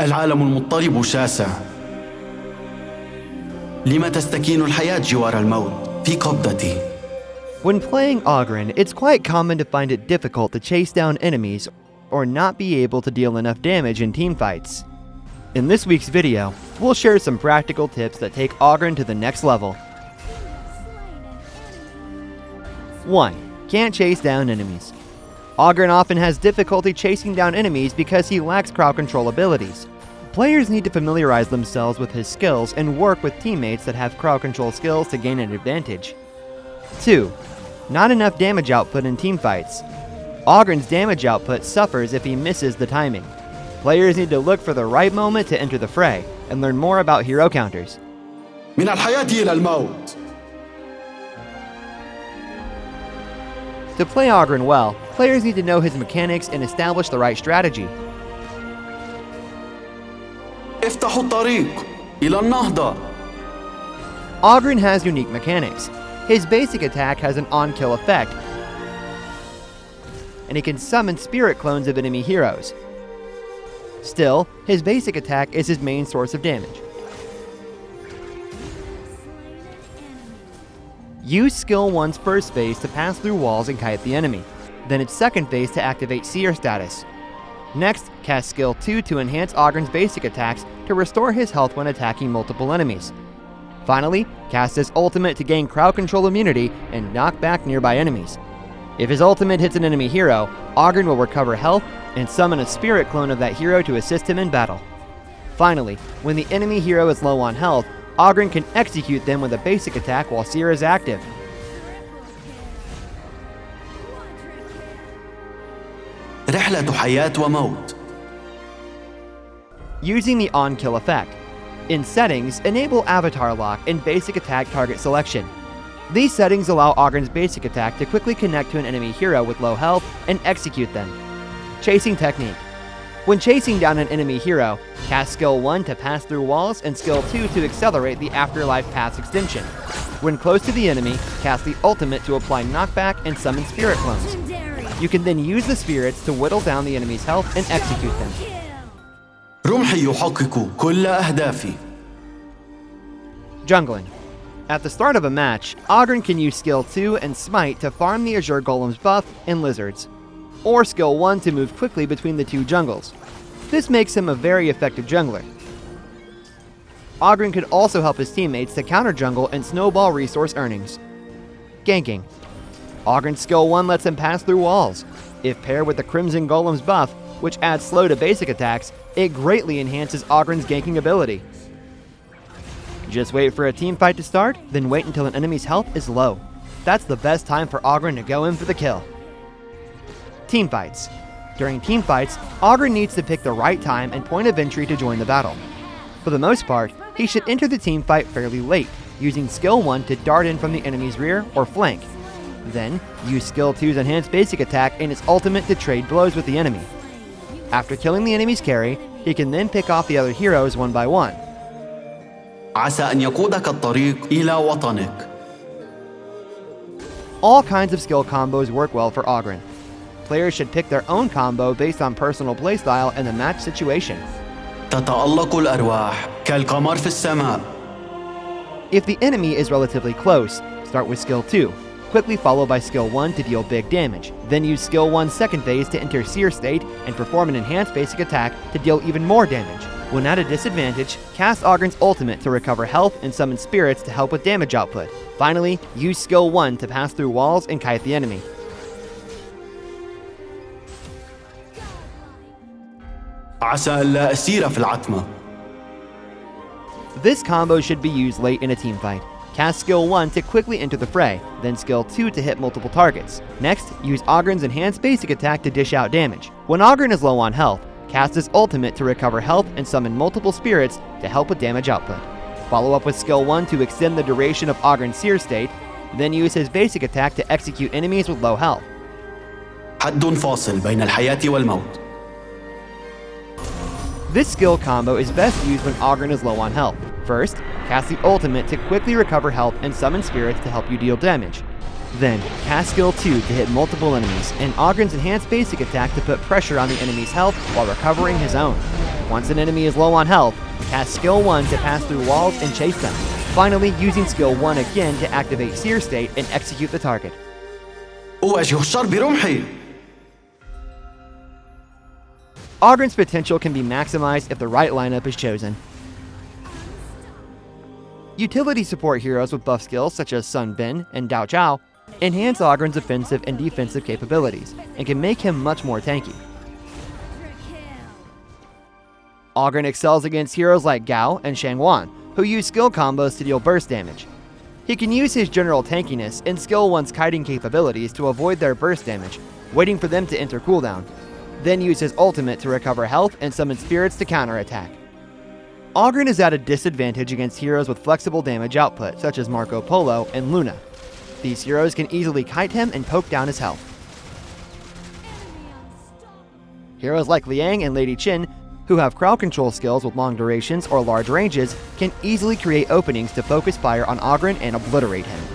العالم المضطرب شاسع. لما تستكين الحياة جوار الموت في قبضتي. When playing Ågren, it's quite common to find it difficult to chase down enemies or not be able to deal enough damage in teamfights. In this week's video, we'll share some practical tips that take Ågren to the next level. 1. Can't chase down enemies. Ågren often has difficulty chasing down enemies because he lacks crowd control abilities. Players need to familiarize themselves with his skills and work with teammates that have crowd control skills to gain an advantage. 2. Not enough damage output in teamfights. Ågren's damage output suffers if he misses the timing. Players need to look for the right moment to enter the fray and learn more about hero counters. من الحياة إلى الموت. To play Ågren well, players need to know his mechanics and establish the right strategy. افتحوا الطريق إلى النهضة. Ågren has unique mechanics. His basic attack has an on-kill effect, and he can summon spirit clones of enemy heroes. Still, his basic attack is his main source of damage. Use skill 1's first phase to pass through walls and kite the enemy, then its second phase to activate seer status. Next, cast skill 2 to enhance Ågren's basic attacks to restore his health when attacking multiple enemies. Finally, cast his ultimate to gain crowd control immunity and knock back nearby enemies. If his ultimate hits an enemy hero, Ågren will recover health and summon a spirit clone of that hero to assist him in battle. Finally, when the enemy hero is low on health, Ågren can execute them with a basic attack while Seer is active. رحلة حياة وموت. Using the on-kill effect. In settings, enable avatar lock and basic attack target selection. These settings allow Ågren's basic attack to quickly connect to an enemy hero with low health and execute them. Chasing technique. When chasing down an enemy hero, cast skill 1 to pass through walls and skill 2 to accelerate the afterlife path's extension. When close to the enemy, cast the ultimate to apply knockback and summon spirit clones. You can then use the spirits to whittle down the enemy's health and execute them. رمحي يحقق كل أهدافي. Jungling. At the start of a match, Ågren can use skill 2 and smite to farm the Azure Golem's buff and lizards, or skill 1 to move quickly between the two jungles. This makes him a very effective jungler. Ågren could also help his teammates to counter jungle and snowball resource earnings. Ganking. Ågren's skill 1 lets him pass through walls. If paired with the Crimson Golem's buff, which adds slow to basic attacks, it greatly enhances Ågren's ganking ability. Just wait for a team fight to start, then wait until an enemy's health is low. That's the best time for Ågren to go in for the kill. Team fights. During team fights, Ågren needs to pick the right time and point of entry to join the battle. For the most part, he should enter the team fight fairly late, using skill 1 to dart in from the enemy's rear or flank. Then, use skill 2's enhanced basic attack and its ultimate to trade blows with the enemy. After killing the enemy's carry, he can then pick off the other heroes one by one. عسى أن يقودك الطريق إلى وطنك. All kinds of skill combos work well for Ågren. Players should pick their own combo based on personal playstyle and the match situation. تتألق الأرواح كالقمر في السماء. If the enemy is relatively close, start with skill 2, quickly followed by skill 1 to deal big damage. Then use skill 1's second phase to enter Seer state and perform an enhanced basic attack to deal even more damage. When at a disadvantage, cast Ågren's ultimate to recover health and summon spirits to help with damage output. Finally, use skill 1 to pass through walls and kite the enemy. عسى ألا أسير في العتمة. This combo should be used late in a teamfight. Cast skill 1 to quickly enter the fray, then skill 2 to hit multiple targets. Next, use Ågren's enhanced basic attack to dish out damage. When Ågren is low on health, cast his ultimate to recover health and summon multiple spirits to help with damage output. Follow up with skill 1 to extend the duration of Ågren's Seer state, then use his basic attack to execute enemies with low health. حد فاصل بين الحياة والموت. This skill combo is best used when Ågren is low on health. First, cast the ultimate to quickly recover health and summon spirits to help you deal damage. Then, cast skill 2 to hit multiple enemies, and Ågren's enhanced basic attack to put pressure on the enemy's health while recovering his own. Once an enemy is low on health, cast skill 1 to pass through walls and chase them, finally using skill 1 again to activate Seer State and execute the target. أواجه الشر برمحي. Augran's potential can be maximized if the right lineup is chosen. Utility support heroes with buff skills such as Sun Bin and Dao Chao enhance Augran's offensive and defensive capabilities and can make him much more tanky. Augran excels against heroes like Gao and Shangwan, who use skill combos to deal burst damage. He can use his general tankiness and skill 1's kiting capabilities to avoid their burst damage, waiting for them to enter cooldown, then use his ultimate to recover health and summon spirits to counterattack. Augran is at a disadvantage against heroes with flexible damage output, such as Marco Polo and Luna. These heroes can easily kite him and poke down his health. Heroes like Liang and Lady Qin, who have crowd control skills with long durations or large ranges, can easily create openings to focus fire on Augran and obliterate him.